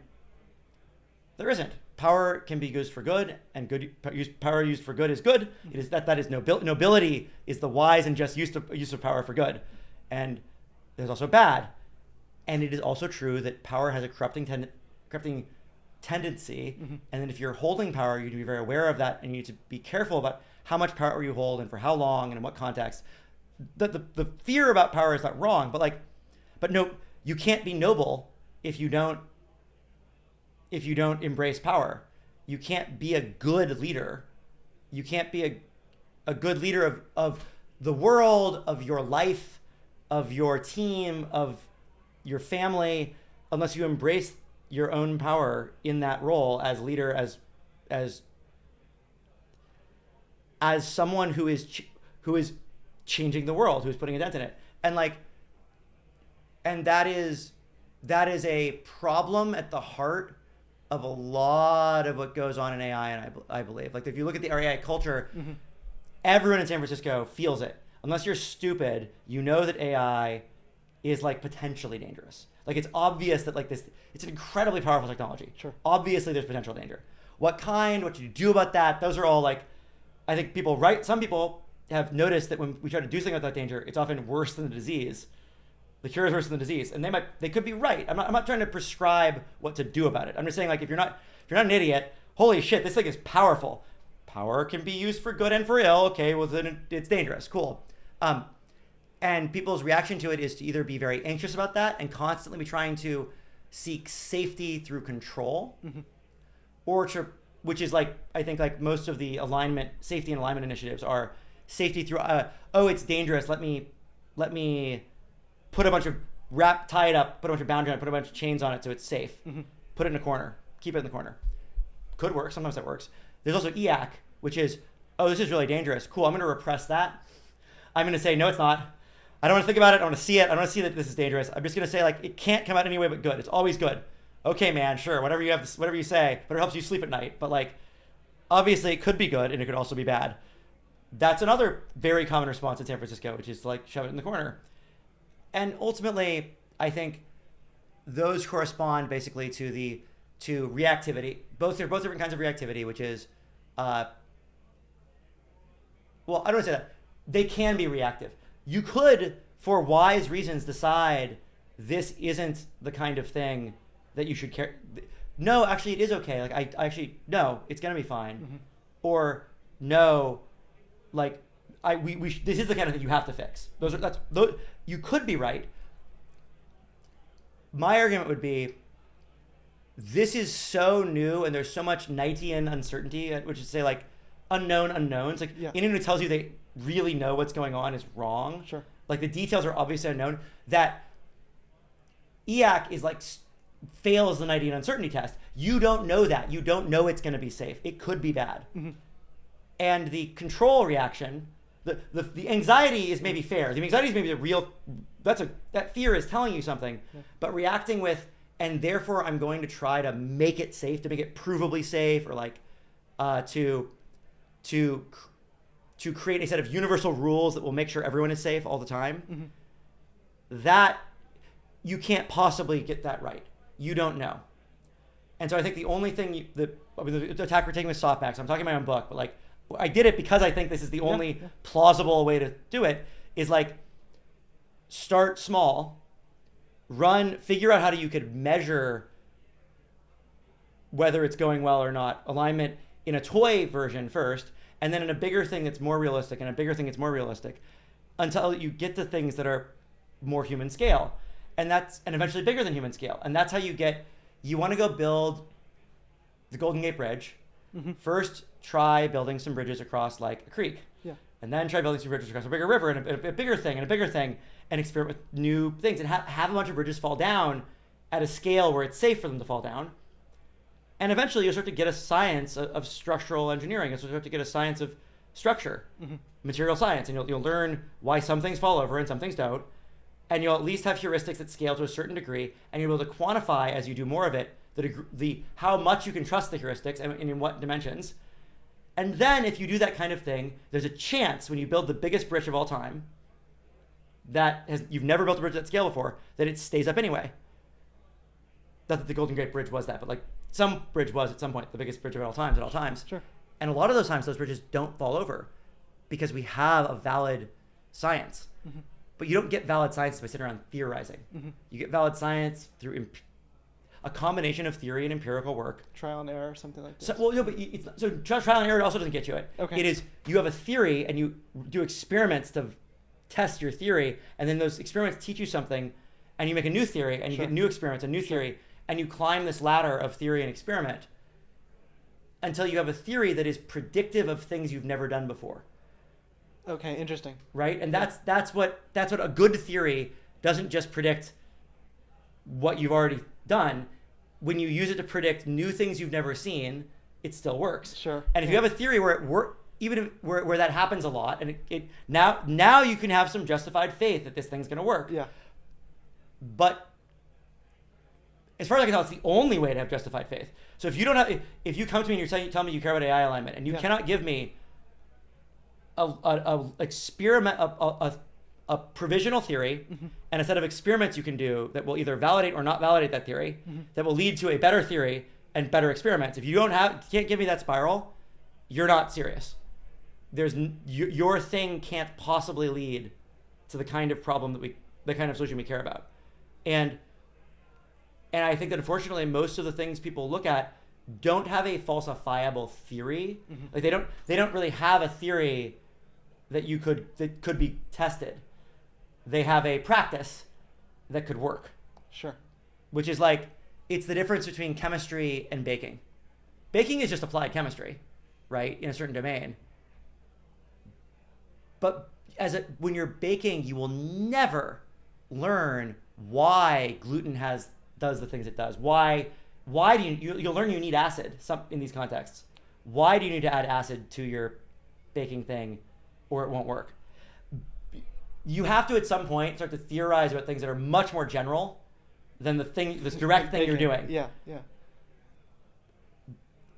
there isn't. Power can be used for good, and power used for good is good. It is that is nobility is the wise and just use of power for good, and there's also bad, and it is also true that power has a corrupting tendency, and then if you're holding power, you need to be very aware of that, and you need to be careful about how much power you hold and for how long and in what context. The fear about power is not wrong, but no, you can't be noble if you don't embrace power. You can't be a good leader. You can't be a good leader of the world, of your life, of your team, of your family, unless you embrace your own power in that role as leader, as someone who is changing the world, who's putting a dent in it. And that is a problem at the heart of a lot of what goes on in AI, and I believe. Like, if you look at the AI culture, everyone in San Francisco feels it. Unless you're stupid, you know that AI is like potentially dangerous. Like, it's obvious that it's an incredibly powerful technology. Sure. Obviously there's potential danger. What do you do about that? Those are all I think some people have noticed that when we try to do something about that danger, it's often worse than the disease. The cure is worse than the disease, and they could be right. I'm not trying to prescribe what to do about it. I'm just saying, if you're not an idiot, holy shit, this thing is powerful. Power can be used for good and for ill. Okay, well then it's dangerous. Cool. And people's reaction to it is to either be very anxious about that and constantly be trying to seek safety through control, or which is I think most of the safety and alignment initiatives are safety through it's dangerous. Let me put a bunch of tie it up, put a bunch of boundary on it, put a bunch of chains on it so it's safe. Put it in a corner, keep it in the corner. Could work, sometimes that works. There's also EAC, which is, this is really dangerous. Cool, I'm gonna repress that. I'm gonna say, no, it's not. I don't wanna think about it, I wanna see it. I don't wanna see that this is dangerous. I'm just gonna say it can't come out any way but good. It's always good. Okay, man, sure, whatever you say, but it helps you sleep at night. But obviously it could be good and it could also be bad. That's another very common response in San Francisco, which is shove it in the corner. And ultimately, I think those correspond basically to reactivity. They're both different kinds of reactivity, which is, I don't want to say that. They can be reactive. You could, for wise reasons, decide this isn't the kind of thing that you should care. No, actually, it is okay. No, it's gonna be fine. Or no, this is the kind of thing you have to fix. You could be right. My argument would be, this is so new and there's so much Knightian uncertainty, which is unknown unknowns. Anyone who tells you they really know what's going on is wrong. Sure. The details are obviously unknown. That EAC is fails the Knightian uncertainty test. You don't know that. You don't know it's going to be safe. It could be bad. And the control reaction, the anxiety is maybe fair. The anxiety is maybe the real. That fear is telling you something, but reacting with and therefore I'm going to try to make it safe, to make it provably safe, or like to create a set of universal rules that will make sure everyone is safe all the time. That you can't possibly get that right. You don't know. And so I think the only thing the attack we're taking with Softmax, I'm talking my own book, but like I did it because I think this is the only plausible way to do it, is like start small, figure out how you could measure whether it's going well or not, alignment in a toy version first, and then in a bigger thing that's more realistic, and a bigger thing that's more realistic, until you get to things that are more human scale, and eventually bigger than human scale. And that's how you want to go build the Golden Gate Bridge. First, try building some bridges across like a creek. And then try building some bridges across a bigger river, and a bigger thing, and a bigger thing, and experiment with new things, and have a bunch of bridges fall down at a scale where it's safe for them to fall down. And eventually you'll start to get a science of structural engineering. You'll start to get a science of structure, material science, and you'll learn why some things fall over and some things don't. And you'll at least have heuristics that scale to a certain degree, and you'll be able to quantify as you do more of it the how much you can trust the heuristics and in what dimensions. And then if you do that kind of thing, there's a chance when you build the biggest bridge of all time you've never built a bridge at that scale before, that it stays up anyway. Not that the Golden Gate Bridge was that, but like some bridge was at some point the biggest bridge of all times at all times. Sure. And a lot of those times those bridges don't fall over because we have a valid science. But you don't get valid science by sitting around theorizing. You get valid science through a combination of theory and empirical work. Trial and error, something like that. So trial and error also doesn't get you it. Okay. It is, you have a theory and you do experiments to test your theory, and then those experiments teach you something, and you make a new theory, and you get new experiments, a new theory, and you climb this ladder of theory and experiment until you have a theory that is predictive of things you've never done before. Okay, interesting. Right? And that's what a good theory doesn't just predict what you've already done. When you use it to predict new things you've never seen, it still works. Sure. And if you have a theory where it works, even where that happens a lot, and now you can have some justified faith that this thing's going to work. Yeah. But as far as I can tell, it's the only way to have justified faith. So if you come to me and you tell me you care about AI alignment, and you cannot give me a experiment, a provisional theory, and a set of experiments you can do that will either validate or not validate that theory, that will lead to a better theory and better experiments. If you can't give me that spiral, you're not serious. Your thing can't possibly lead to the kind of problem the kind of solution we care about. And I think that unfortunately most of the things people look at don't have a falsifiable theory. Like they don't really have a theory that could be tested. They have a practice that could work. Sure. Which is like, it's the difference between chemistry and baking. Baking is just applied chemistry, right, in a certain domain. But when you're baking, you will never learn why gluten does the things it does. Why do you'll learn you need acid in these contexts. Why do you need to add acid to your baking thing, or it won't work? You have to at some point start to theorize about things that are much more general than this direct thing you're doing. Yeah.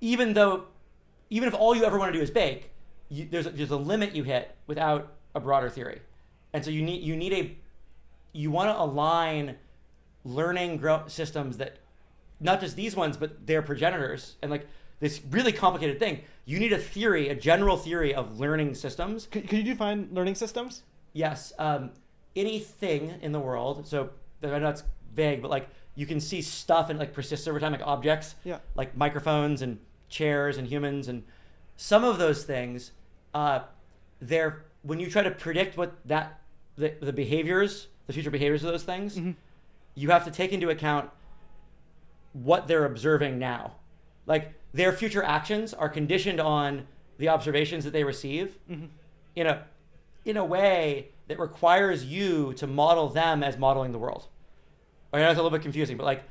Even if all you ever want to do is bake, there's a limit you hit without a broader theory. And so you want to align learning systems that, not just these ones, but their progenitors, and like this really complicated thing. You need a general theory of learning systems. Could you define learning systems? Yes. Anything in the world, so I know it's vague, but like you can see stuff and like persists over time, like objects, like microphones and chairs and humans, and some of those things, when you try to predict what the behaviors, the future behaviors of those things, you have to take into account what they're observing now. Like their future actions are conditioned on the observations that they receive in a way that requires you to model them as modeling the world. I know it's a little bit confusing, but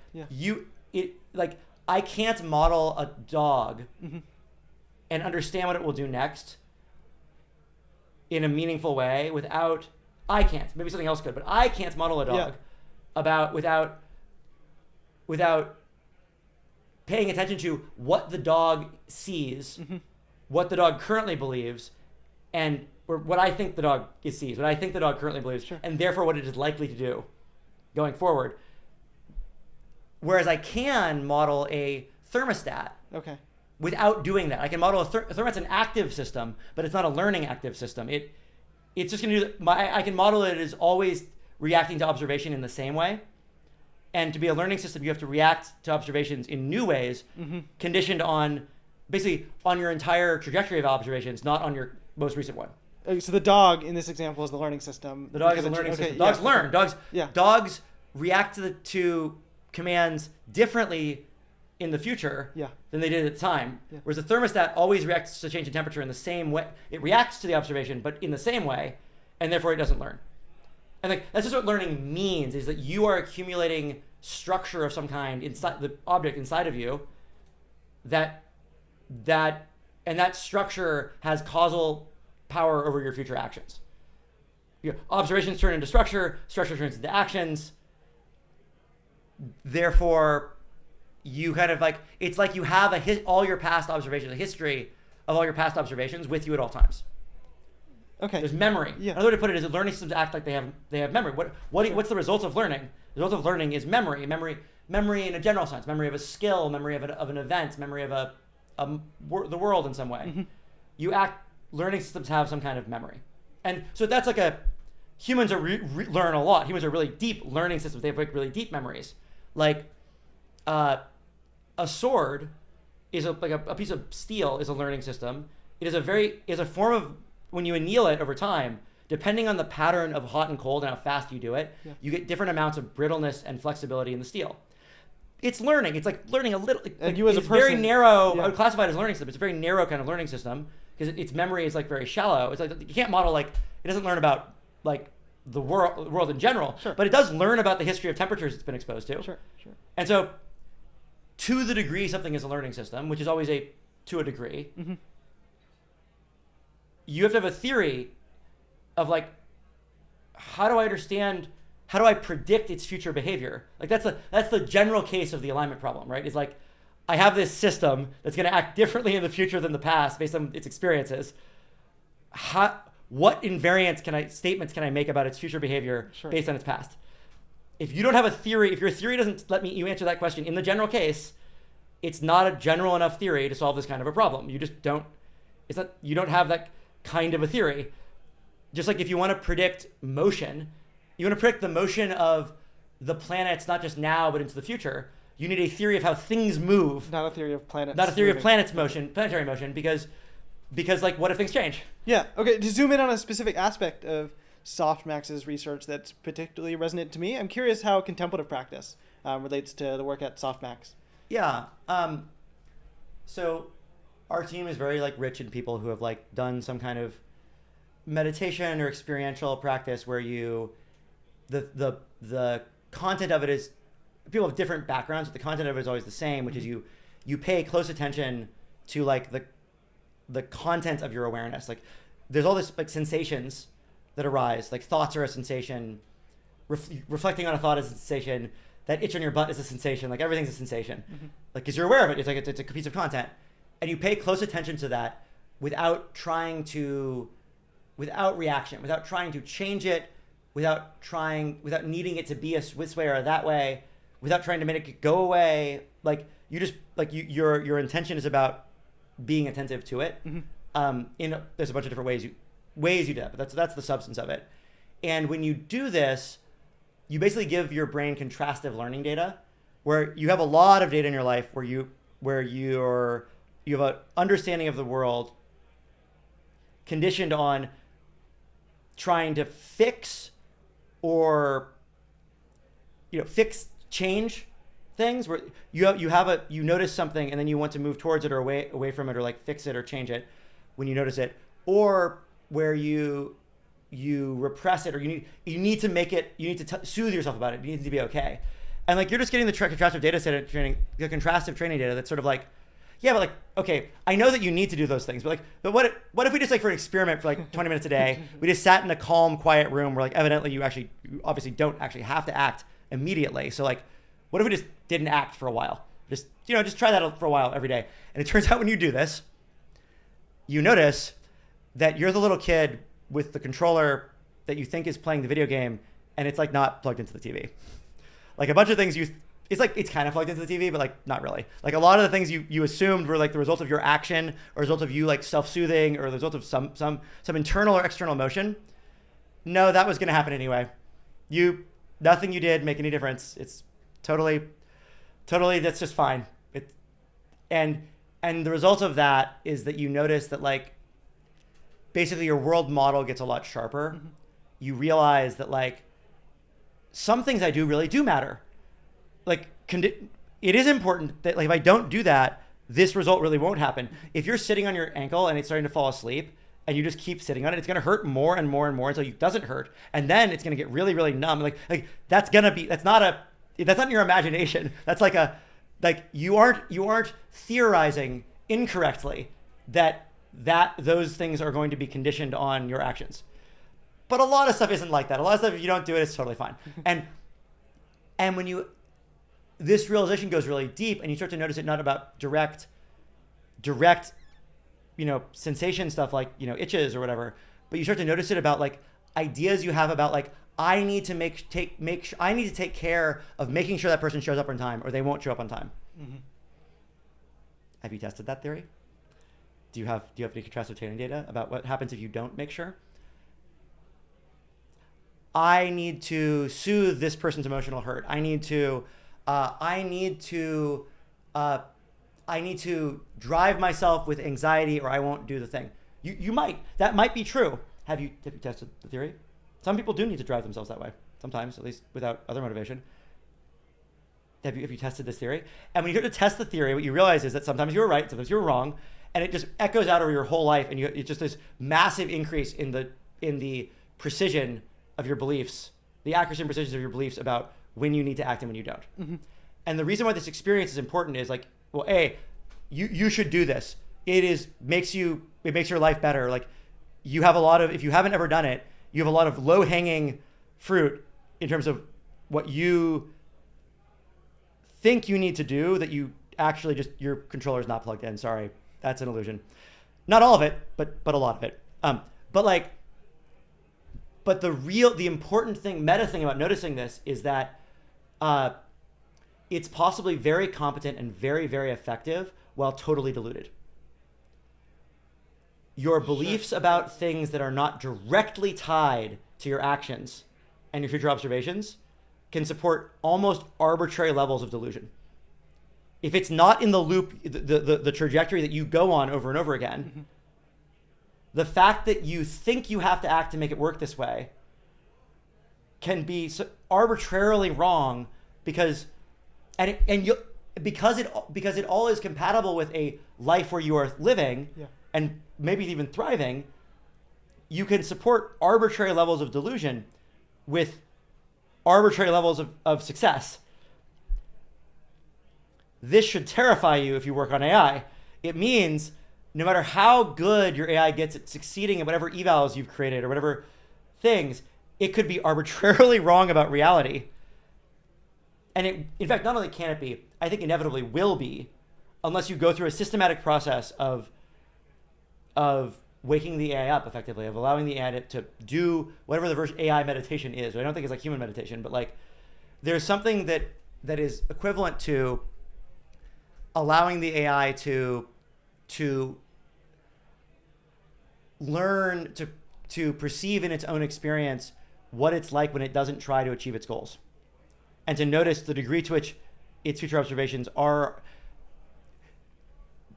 I can't model a dog and understand what it will do next in a meaningful way I can't. Maybe something else could, but I can't model a dog without without paying attention to what the dog sees, what the dog currently believes, and or what I think the dog sees, what I think the dog currently believes, and therefore what it is likely to do going forward. Whereas I can model a thermostat without doing that. I can model a thermostat's an active system, but it's not a learning active system. It's just going to do I can model it as always reacting to observation in the same way. And to be a learning system, you have to react to observations in new ways, conditioned on basically on your entire trajectory of observations, not on your most recent one. So the dog in this example is the learning system. The dog is the learning system. Dogs learn. Dogs react to commands differently in the future than they did at the time. Whereas the thermostat always reacts to change in temperature in the same way. It reacts to the observation, but in the same way, and therefore it doesn't learn. And that's just what learning means, is that you are accumulating structure of some kind inside the object inside of you that structure has causal power over your future actions. Your observations turn into structure turns into actions. Therefore, you kind of it's like you have all your past observations, a history of all your past observations with you at all times. Okay. There's memory. Another way to put it is that learning systems act like they have memory. What's the result of learning? The result of learning is memory in a general sense, memory of a skill, memory of an event, memory of the world in some way. Learning systems have some kind of memory. And so that's humans learn a lot. Humans are really deep learning systems. They have really deep memories. A sword is a piece of steel is a learning system. It is a form of, when you anneal it over time, depending on the pattern of hot and cold and how fast you do it, you get different amounts of brittleness and flexibility in the steel. It's learning. It's like learning a little. And you as a person, very narrow. I would classify it as a learning system. It's a very narrow kind of learning system because its memory is very shallow. It's you can't model it doesn't learn about the world in general, but it does learn about the history of temperatures it's been exposed to. Sure. And so, to the degree something is a learning system, which is always to a degree, you have to have a theory of how do I predict its future behavior? That's the general case of the alignment problem, right? It's I have this system that's going to act differently in the future than the past based on its experiences. What statements can I make about its future behavior based on its past? If you don't have a theory, if your theory doesn't let you answer that question in the general case, it's not a general enough theory to solve this kind of a problem. You just don't. You don't have that kind of a theory. Just like if you want to predict motion, you want to predict the motion of the planets not just now but into the future. You need a theory of how things move. Not a theory of planets. Not a theory of planetary motion, because what if things change? Yeah. Okay. To zoom in on a specific aspect of Softmax's research that's particularly resonant to me, I'm curious how contemplative practice relates to the work at Softmax. Yeah. So our team is very rich in people who have done some kind of meditation or experiential practice where the content of it is, people have different backgrounds, but the content of it is always the same, which is you pay close attention to the content of your awareness. There's all this sensations that arise, thoughts are a sensation, reflecting on a thought is a sensation, that itch on your butt is a sensation, everything's a sensation. Because you're aware of it, it's a piece of content. And you pay close attention to that without reaction, without trying to change it, without needing it to be this way or that way, without trying to make it go away. Your intention is about being attentive to it. There's a bunch of different ways you do that, but that's the substance of it. And when you do this, you basically give your brain contrastive learning data, where you have a lot of data in your life where you have an understanding of the world conditioned on trying to fix or change things, where you notice something and then you want to move towards it or away from it, or fix it or change it when you notice it, or where you repress it, or you need to soothe yourself about it. You need to be okay. And you're just getting the contrastive data set training, the contrastive training data that's sort of okay, I know that you need to do those things, but what if we just for an experiment for 20 minutes a day, we just sat in a calm, quiet room where evidently you obviously don't actually have to act immediately. So what if we just didn't act for a while? Just try that for a while every day. And it turns out when you do this, you notice that you're the little kid with the controller that you think is playing the video game, and it's like not plugged into the TV. Like a bunch of things it's kind of plugged into the TV, but like not really. Like a lot of the things you assumed were like the result of your action or result of you like self-soothing or the result of some internal or external motion. No, that was going to happen anyway. Nothing you did make any difference. It's totally, that's just fine. And the result of that is that you notice that like basically your world model gets a lot sharper. Mm-hmm. You realize that like some things I do really do matter. Like it is important that like if I don't do that, this result really won't happen. If you're sitting on your ankle and it's starting to fall asleep and you just keep sitting on it, it's going to hurt more and more and more until it doesn't hurt. And then it's going to get really, really numb. Like that's not in your imagination. That's like you aren't theorizing incorrectly that those things are going to be conditioned on your actions. But a lot of stuff isn't like that. A lot of stuff, if you don't do it, it's totally fine. And when this realization goes really deep and you start to notice it not about direct, sensation stuff like, itches or whatever, but you start to notice it about like ideas you have about like, I need to take care of making sure that person shows up on time or they won't show up on time. Mm-hmm. Have you tested that theory? Do you have any contrastive training data about what happens if you don't make sure? I need to soothe this person's emotional hurt. I need to drive myself with anxiety or I won't do the thing. That might be true. Have you tested the theory? Some people do need to drive themselves that way. Sometimes, at least without other motivation. Have you tested this theory? And when you start to test the theory, what you realize is that sometimes you were right, sometimes you were wrong, and it just echoes out over your whole life, and it's just this massive increase in the precision of your beliefs, the accuracy and precision of your beliefs about when you need to act and when you don't. Mm-hmm. And the reason why this experience is important is like, well, you should do this. It makes your life better. Like if you haven't ever done it, you have a lot of low-hanging fruit in terms of what you think you need to do that you actually your controller is not plugged in. Sorry, that's an illusion. Not all of it, but a lot of it. But the important thing, meta thing about noticing this is that it's possibly very competent and very, very effective while totally diluted. Your beliefs about things that are not directly tied to your actions and your future observations can support almost arbitrary levels of delusion. If it's not in the loop, the trajectory that you go on over and over again, mm-hmm. the fact that you think you have to act to make it work this way can be arbitrarily wrong because it all is compatible with a life where you are living and maybe even thriving. You can support arbitrary levels of delusion with arbitrary levels of success. This should terrify you if you work on AI. It means no matter how good your AI gets at succeeding at whatever evals you've created or whatever things, it could be arbitrarily wrong about reality. And in fact, not only can it be, I think inevitably will be, unless you go through a systematic process of waking the AI up effectively, of allowing the AI to do whatever the AI meditation is. I don't think it's like human meditation, but like there's something that is equivalent to allowing the AI to learn to perceive in its own experience what it's like when it doesn't try to achieve its goals, and to notice the degree to which its future observations are.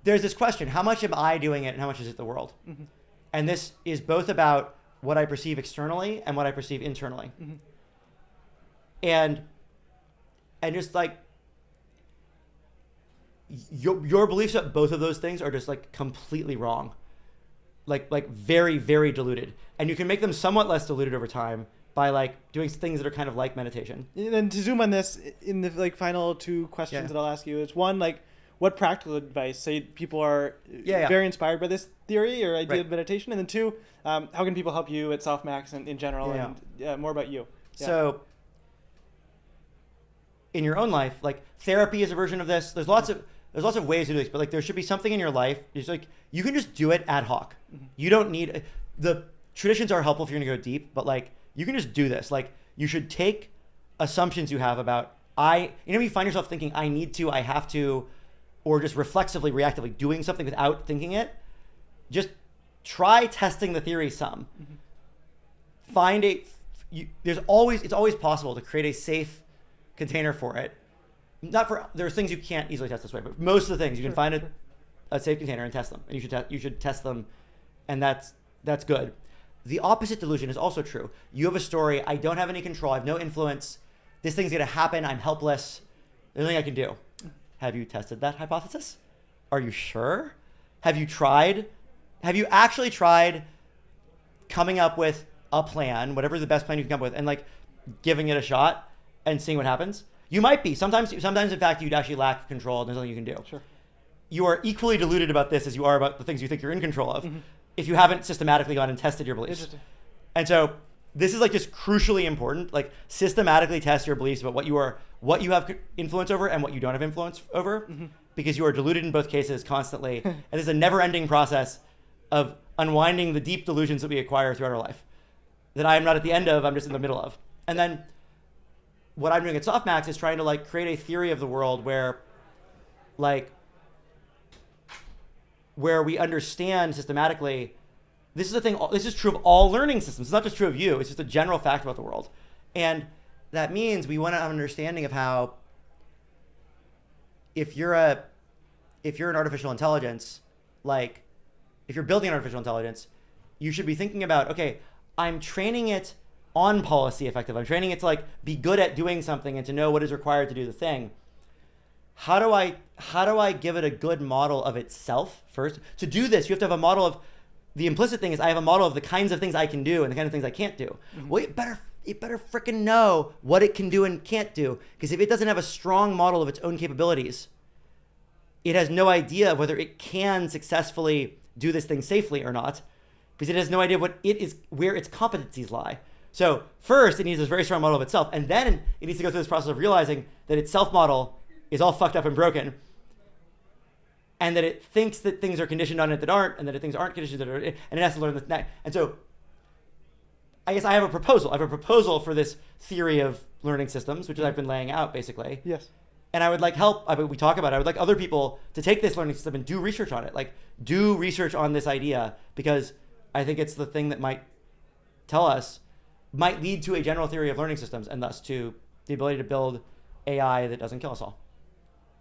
There's this question: how much am I doing it, and how much is it the world? Mm-hmm. And this is both about what I perceive externally and what I perceive internally. Mm-hmm. And just like your beliefs about both of those things are just like completely wrong, like very, very diluted. And you can make them somewhat less diluted over time by like doing things that are kind of like meditation. And then to zoom on this, in the like final two questions that I'll ask you, is one, like, what practical advice, say people are very inspired by this theory or idea of meditation, and then two, how can people help you at Softmax and in general, and more about you? So in your own life, like therapy is a version of this. There's lots of ways to do this, but like there should be something in your life. It's like you can just do it ad hoc. You don't need the traditions are helpful if you're gonna go deep, but like you can just do this. Like you should take assumptions you have about you find yourself thinking I need to, I have to, or just reflexively, reactively doing something without thinking it. Just try testing the theory some. It's always possible to create a safe container for it. There's things you can't easily test this way, but most of the things you can find a safe container and test them, and you should test them, and that's good. The opposite delusion is also true. You have a story. I don't have any control. I have no influence. This thing's gonna happen. I'm helpless. There's nothing I can do. Have you tested that hypothesis? Are you sure? Have you actually tried coming up with a plan, whatever the best plan you can come up with, and like giving it a shot and seeing what happens? You might be. Sometimes in fact, you'd actually lack control and there's nothing you can do. Sure. You are equally deluded about this as you are about the things you think you're in control of if you haven't systematically gone and tested your beliefs. And so this is like just crucially important, like systematically test your beliefs about what you have influence over and what you don't have influence over, because you are deluded in both cases constantly. And this is a never-ending process of unwinding the deep delusions that we acquire throughout our life that I am not at the end of, I'm just in the middle of. And then what I'm doing at Softmax is trying to like create a theory of the world where we understand systematically. This is the thing. This is true of all learning systems. It's not just true of you. It's just a general fact about the world. And that means we want to have an understanding of how if you're an artificial intelligence, like if you're building an artificial intelligence, you should be thinking about, okay, I'm training it on policy effective. I'm training it to like be good at doing something and to know what is required to do the thing. How do I give it a good model of itself first? To do this, you have to have a model of, the implicit thing is I have a model of the kinds of things I can do and the kind of things I can't do. Well, it better frickin' know what it can do and can't do, because if it doesn't have a strong model of its own capabilities, it has no idea of whether it can successfully do this thing safely or not, because it has no idea where its competencies lie. So first, it needs this very strong model of itself, and then it needs to go through this process of realizing that its self-model is all fucked up and broken, and that it thinks that things are conditioned on it that aren't, and that things aren't conditioned that are, and it has to learn that. And so I guess I have a proposal. I have a proposal for this theory of learning systems, which I've been laying out basically. Yes. And I would like we talk about it. I would like other people to take this learning system and do research on it. Like do research on this idea, because I think it's the thing that might lead to a general theory of learning systems, and thus to the ability to build AI that doesn't kill us all.